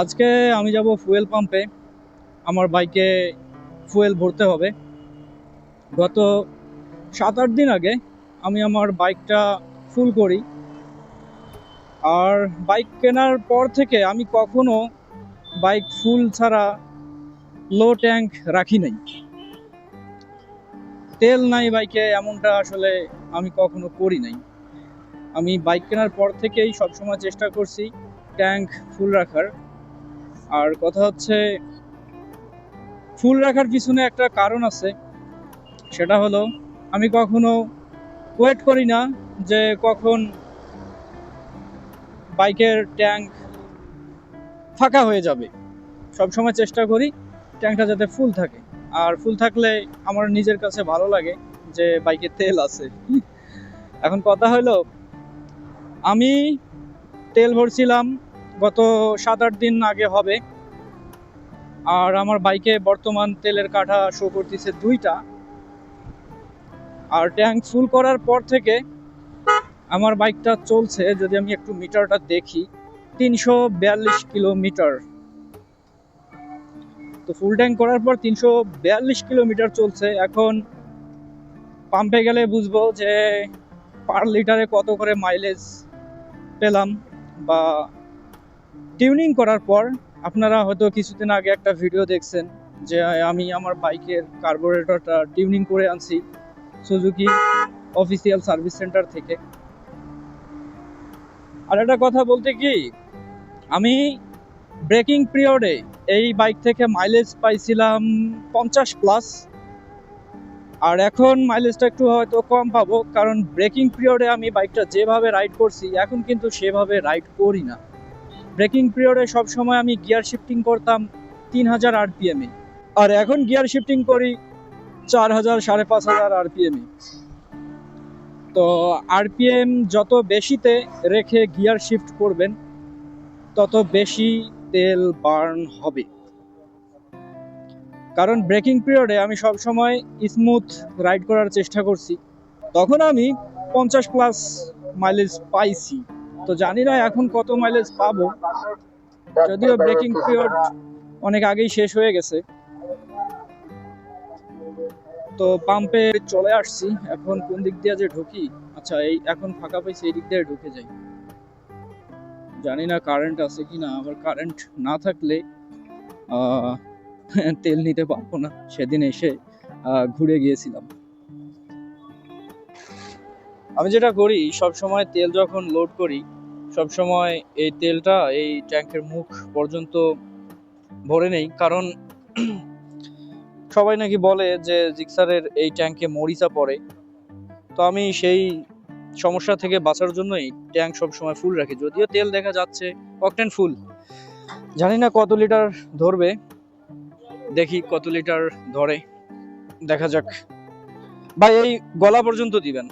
আজকে আমি যাব ফুয়েল পাম্পে। আমার বাইকে ফুয়েল ভরতে হবে। গত 7-8 দিন আগে আমি আমার বাইকটা ফুল করি। আর বাইক কেনার পর থেকে আমি কখনো বাইক ফুল ছাড়া লো ট্যাঙ্ক রাখি নাই। তেল নাই বাইকে, এমনটা আসলে আমি কখনো করি নাই। আমি বাইক কেনার পর থেকেই সবসময় চেষ্টা করছি ট্যাঙ্ক ফুল রাখার। আর কথা হচ্ছে, ফুল রাখার পিছনে একটা কারণ আছে। সেটা হলো, আমি কখনো ওয়েট করি না যে কখন বাইকের ট্যাঙ্ক ফাঁকা হয়ে যাবে। সবসময় চেষ্টা করি ট্যাঙ্কটা যাতে ফুল থাকে। আর ফুল থাকলে আমার নিজের কাছে ভালো লাগে যে বাইকে তেল আছে। এখন কথা হলো, আমি তেল ভরছিলাম গত 7-8 দিন আগে হবে। আর আমার বাইকে বর্তমান তেলের কাঠা শো করতেছে 2টা। আর ট্যাঙ্ক ফুল করার পর থেকে আমার বাইকটা চলছে, যদি আমি একটু মিটারটা দেখি, 342 কিলোমিটার। তো ফুল ট্যাঙ্ক করার পর 342 কিলোমিটার চলছে। এখন পাম্পে গেলে বুঝবো যে পার লিটারে কত করে মাইলেজ পেলাম। বা টিউনিং করার পর, আপনারা হয়তো কিছুদিন আগে একটা ভিডিও দেখছেন যে আমি আমার বাইকের কার্বোরেটরটা টিউনিং করে আনছি সুজুকি অফিসিয়াল সার্ভিস সেন্টার থেকে। আর একটা কথা বলতে কি, আমি ব্রেকিং পিরিয়ডে এই বাইক থেকে মাইলেজ পাইছিলাম 50+। আর এখন মাইলেজটা একটু হয়তো কম পাবো, কারণ ব্রেকিং পিরিয়ডে আমি বাইকটা যেভাবে রাইড করছি এখন কিন্তু সেভাবে রাইড করি না। ব্রেকিং পিরিয়ডে সবসময় আমি গিয়ার শিফটিং করতাম 3000 RPM এ, আর এখন গিয়ার শিফটিং করি 4000 5,500 RPM এ। তো RPM যত বেশিতে রেখে গিয়ার শিফট করবেন তত বেশি তেল বার্ন হবে। কারণ ব্রেকিং পিরিয়ডে আমি সবসময় স্মুথ রাইড করার চেষ্টা করছি, তখন আমি 50+ মাইলেজ পাইছি। তো জানি না এখন কত মাইলেজ পাবো, যদিও ব্রেকিং পিরিয়ড অনেক আগেই শেষ হয়ে গেছে। তো পাম্পে চলে আসছি, এখন কোন দিক দিয়ে যে ঢুকি। আচ্ছা, এই এখন ফাঁকা পাইছি, এই দিক দিয়ে ঢুকে যাই। জানি না কারেন্ট আছে কিনা, আবার কারেন্ট না থাকলে তেল নিতে পারবো না। সেদিন এসে ঘুরে গিয়েছিলাম। আমি যেটা করি, সব সময় তেল যখন লোড করি, সব সময় এই তেলটা এই ট্যাঙ্কের মুখ পর্যন্ত ভরে নেই। কারণ সবাই নাকি বলে যে জিক্সারের এই ট্যাঙ্কে মরিচা পড়ে। তো আমি সেই সমস্যা থেকে বাঁচার জন্যই ট্যাঙ্ক সবসময় ফুল রাখি। যদিও তেল দেখা যাচ্ছে অকটেন ফুল, জানি না কত লিটার ধরবে। দেখি কত লিটার ধরে, দেখা যাক। ভাই, এই গলা পর্যন্ত দিবেন।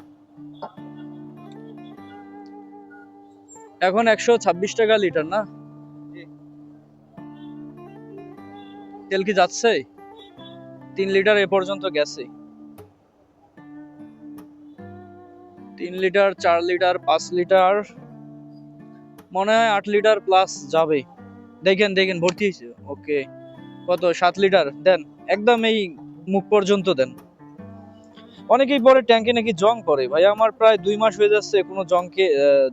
এখন 126 টাকা লিটার না? তেল কি যাচ্ছে? 3 লিটার এ পর্যন্ত গেছে। 3 লিটার, 4 লিটার, 5 লিটার, মনে হয় 8 লিটার প্লাস যাবে। দেখেন দেখেন, ভর্তি হয়েছে। ওকে, কত? 7 লিটার দেন, একদম এই মুখ পর্যন্ত দেন। অনেকেই পরে ট্যাঙ্কে নাকি জং পড়ে। ভাই, আমার প্রায় 2 মাস হয়ে যাচ্ছে, কোনো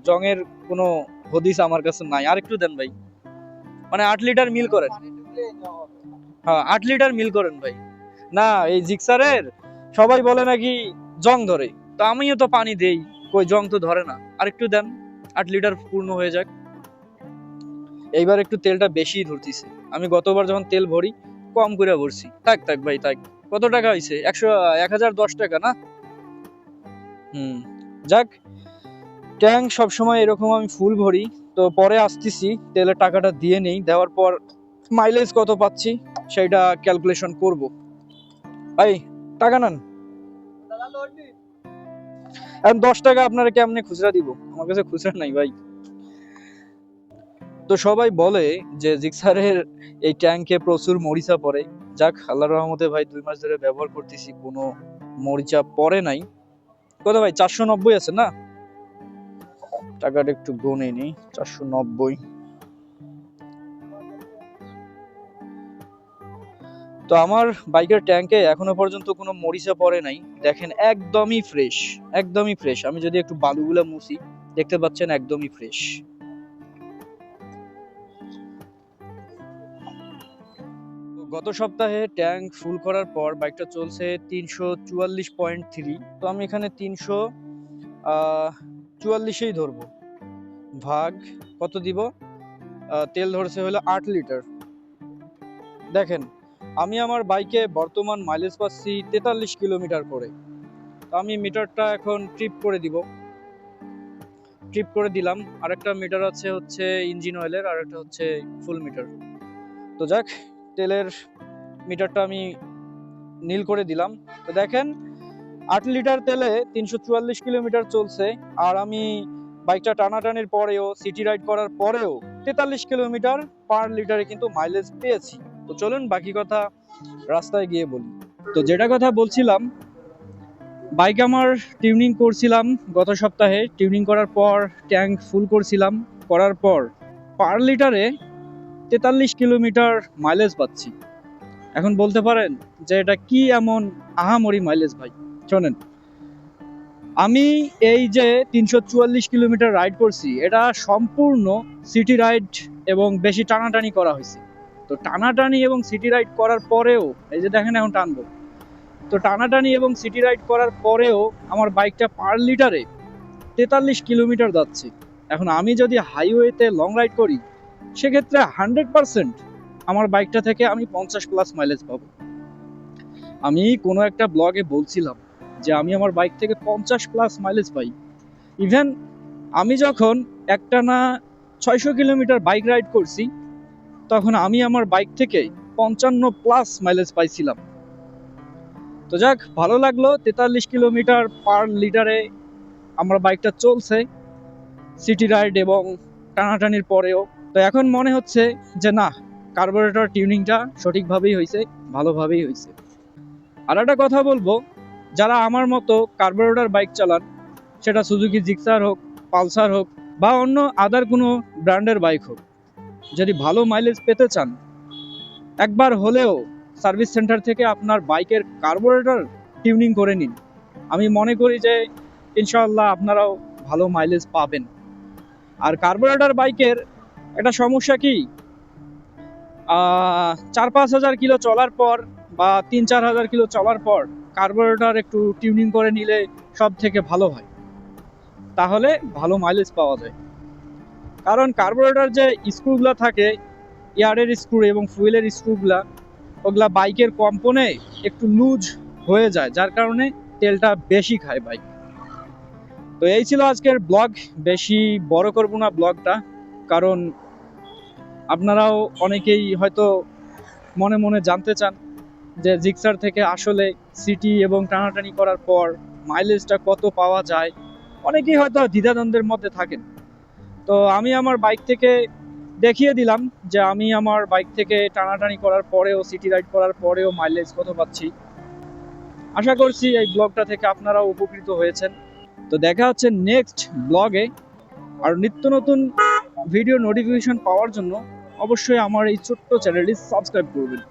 জংয়ের কোনো হদিস আমার কাছে নাই। আর একটু দেন ভাই, মানে 8 লিটার মিল করেন। হ্যাঁ, 8 লিটার মিল করেন ভাই। না, এই জিক্সারের সবাই বলে নাকি জং ধরে, তো আমিও তো পানি দেই, কই জং তো ধরে না। আর একটু দেন, 8 লিটার পূর্ণ হয়ে যাক। এইবার একটু তেলটা বেশি ধরতেছে। আমি গতবার যখন তেল ভরি কম করে ভরছি। থাক থাক ভাই, থাক। কত টাকা হয়েছে? 1010 টাকা না? যাক, ট্যাঙ্ক সবসময় এরকম আমি ফুল ভরি। তো পরে আসতেছি, তেলের টাকাটা দিয়ে নেই, দেওয়ার পর মাইলেজ কত পাচ্ছি সেটা ক্যালকুলেশন করব। ভাই, টাকা নেন। এখন 10 টাকা আপনারা কেমনে খুচরা দিব? আমার কাছে খুচরা নাই ভাই। তো সবাই বলে যে জিক্সারের এই ট্যাঙ্কে প্রচুর মরিচা পড়ে। যাক, আল্লাহর রহমতে ভাই 2 মাস ধরে ব্যবহার করতেছি, কোনো মরিচা পড়ে নাই। কত ভাই? 490 আছে না? টাকাটা একটু গুনে নেই। 490, তো আমার বাইকের ট্যাঙ্কে এখনো পর্যন্ত কোনো মরিচা পড়ে নাই, দেখেন একদমই ফ্রেশ, একদমই ফ্রেশ। আমি যদি একটু বালুগুলা মুছি, দেখতে পাচ্ছেন একদমই ফ্রেশ। গত সপ্তাহে ট্যাঙ্ক ফুল করার পর বাইকটা চলছে 344.3। তো আমি এখানে 344ই ধরবো, ভাগ কত দিব, তেল ধরছে হলো 8 লিটার। দেখেন আমি আমার বাইকে বর্তমান মাইলেজ পাচ্ছি 43 কিলোমিটার করে। তো আমি মিটারটা এখন ট্রিপ করে দিব, ট্রিপ করে দিলাম। আরেকটা মিটার আছে হচ্ছে ইঞ্জিন অয়েলের, আর একটা হচ্ছে ফুল মিটার। তো যাক, তেলের মিটারটা আমি নীল করে দিলাম। তো দেখেন 8 লিটার তেলে 344 কিলোমিটার চলছে, আর আমি বাইকটা টানাটানির পরেও, সিটি রাইড করার পরেও 43 কিলোমিটার পার লিটারে কিন্তু মাইলেজ পেয়েছি। তো চলুন বাকি কথা রাস্তায় গিয়ে বলি। তো যেটা কথা বলছিলাম, বাইক আমার টিউনিং করছিলাম গত সপ্তাহে। টিউনিং করার পর ট্যাঙ্ক ফুল করছিলাম, করার পর পার লিটারে 43 কিলোমিটার মাইলেজ পাচ্ছি। এখন বলতে পারেন যে এটা কি এমন আহামরি মাইলেজ ভাই? শোনেন, আমি এই যে 344 কিলোমিটার রাইড করছি, এটা সম্পূর্ণ সিটি রাইড এবং বেশি টানাটানি করা হয়েছে। তো টানাটানি এবং সিটি রাইড করার পরেও, এই যে দেখেন এখন টানবো, তো টানাটানি এবং সিটি রাইড করার পরেও আমার বাইকটা পার লিটারে 43 কিলোমিটার যাচ্ছে। এখন আমি যদি হাইওয়েতে লং রাইড করি, সেক্ষেত্রে 100% আমার বাইকটা থেকে আমি 50+ মাইলেজ পাবো। আমি কোনো একটা ব্লগে বলছিলাম যে আমি আমার বাইক থেকে 50+ মাইলেজ পাই। ইভেন আমি যখন একটানা 600 কিলোমিটার বাইক রাইড করছি, তখন আমি আমার বাইক থেকে 55+ মাইলেজ পাইছিলাম। তো যাক, ভালো লাগলো, 43 কিলোমিটার পার লিটারে আমার বাইকটা চলছে সিটি রাইড এবং টানাটানির পরেও। তো এখন মনে হচ্ছে যে না, কার্বোরেটর টিউনিংটা সঠিকভাবেই হয়েছে, ভালোভাবেই হয়েছে। আর একটা কথা বলবো, যারা আমার মতো কার্বোরেটর বাইক চালান, সেটা সুজুকি জিক্সার হোক, পালসার হোক, বা অন্য আদার কোনো ব্র্যান্ডের বাইক হোক, যদি ভালো মাইলেজ পেতে চান, একবার হলেও সার্ভিস সেন্টার থেকে আপনার বাইকের কার্বোরেটর টিউনিং করে নিন। আমি মনে করি যে ইনশাআল্লাহ আপনারাও ভালো মাইলেজ পাবেন। আর কার্বোরেটর বাইকের একটা সমস্যা কি, 4-5 হাজার কিলো চলার পর বা 3-4 হাজার কিলো চলার পর কার্বোরেটর একটু টিউনিং করে নিলে সব থেকে ভালো হয়, তাহলে ভালো মাইলেজ পাওয়া যায়। কারণ কার্বোরেটর যে স্ক্রুগুলো থাকে, এয়ারের স্ক্রু এবং ফুয়েলের স্ক্রুগুলা, ওগুলা বাইকের কম্পনে একটু লুজ হয়ে যায়, যার কারণে তেলটা বেশি খায় বাইক। তো এই ছিল আজকের ব্লগ, বেশি বড় করব না ব্লগটা, কারণ আপনারাও অনেকেই হয়তো মনে মনে জানতে চান যে জিক্সার থেকে আসলে সিটি এবং টানাটানি করার পর মাইলেজটা কত পাওয়া যায়। অনেকেই হয়তো দ্বিধাদ্বন্দ্বের মধ্যে থাকেন। তো আমি আমার বাইক থেকে দেখিয়ে দিলাম যে আমি আমার বাইক থেকে টানাটানি করার পরেও, সিটি রাইড করার পরেও মাইলেজ কত পাচ্ছি। আশা করছি এই ব্লগটা থেকে আপনারাও উপকৃত হয়েছেন। তো দেখা হচ্ছে নেক্সট ব্লগে। আর নিত্য নতুন ভিডিও নোটিফিকেশন পাওয়ার জন্য অবশ্যই আমার এই ছোট্ট চ্যানেলটি সাবস্ক্রাইব করবেন।